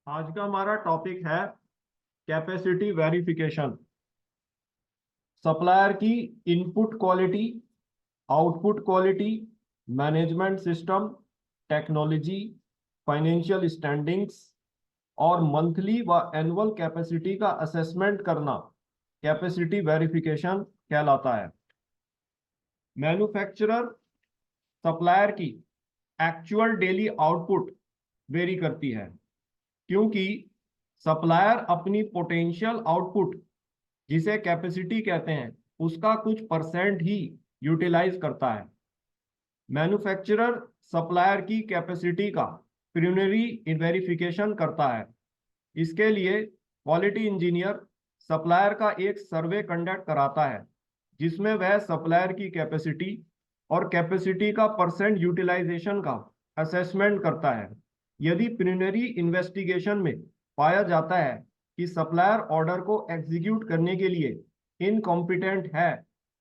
आज का हमारा टॉपिक है कैपेसिटी वेरिफिकेशन। सप्लायर की input quality, output quality, management system, technology, financial standings और मंथली व एनुअल कैपेसिटी का असेसमेंट करना कैपेसिटी वेरिफिकेशन कहलाता है। मैन्युफैक्चरर सप्लायर की एक्चुअल डेली आउटपुट वेरी करती है, क्योंकि सप्लायर अपनी पोटेंशियल आउटपुट, जिसे कैपेसिटी कहते हैं, उसका कुछ परसेंट ही यूटिलाइज करता है। मैन्युफैक्चरर सप्लायर की कैपेसिटी का प्रिलिमिनरी वेरिफिकेशन करता है। इसके लिए क्वालिटी इंजीनियर सप्लायर का एक सर्वे कंडक्ट कराता है, जिसमें वह सप्लायर की कैपेसिटी और कैपेसिटी का परसेंट यूटिलाइजेशन का असेसमेंट करता है। यदि प्रिलिमिनरी इन्वेस्टिगेशन में पाया जाता है कि सप्लायर ऑर्डर को एग्जीक्यूट करने के लिए इनकॉम्पिटेंट है,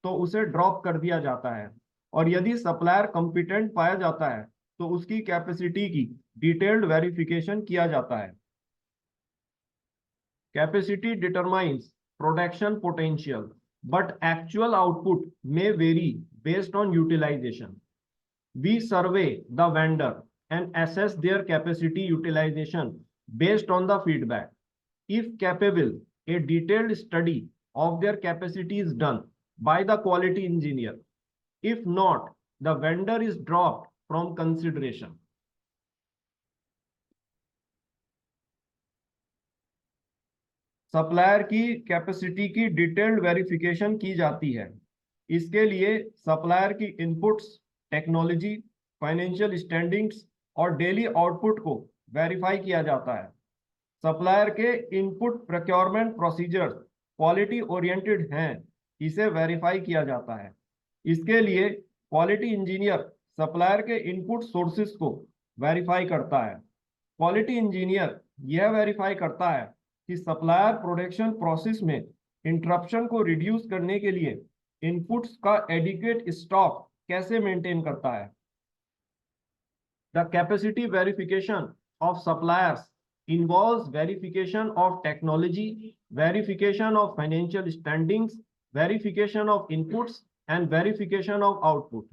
तो उसे ड्रॉप कर दिया जाता है। और यदि सप्लायर कॉम्पिटेंट पाया जाता है तो उसकी कैपेसिटी की डिटेल्ड वेरिफिकेशन किया जाता है। Capacity determines production potential, but actual output may vary based on utilization. We survey the vendor and assess their capacity utilization based on the feedback. If capable, a detailed study of their capacity is done by the quality engineer. If not, the vendor is dropped from consideration. Supplier की capacity की detailed verification की जाती है। इसके लिए supplier की inputs, technology, financial standings और daily output को वेरीफाई किया जाता है। सप्लायर के input procurement procedures quality oriented हैं, इसे वेरीफाई किया जाता है। इसके लिए क्वालिटी इंजीनियर सप्लायर के इनपुट सोर्सेज को वेरीफाई करता है। क्वालिटी इंजीनियर यह वेरीफाई करता है कि सप्लायर प्रोडक्शन प्रोसेस में इंटरप्शन को रिड्यूस करने के लिए इनपुट्स का एडिक्वेट स्टॉक कैसे मेंटेन करता है। The capacity verification of suppliers involves verification of technology, verification of financial standings, verification of inputs, and verification of output.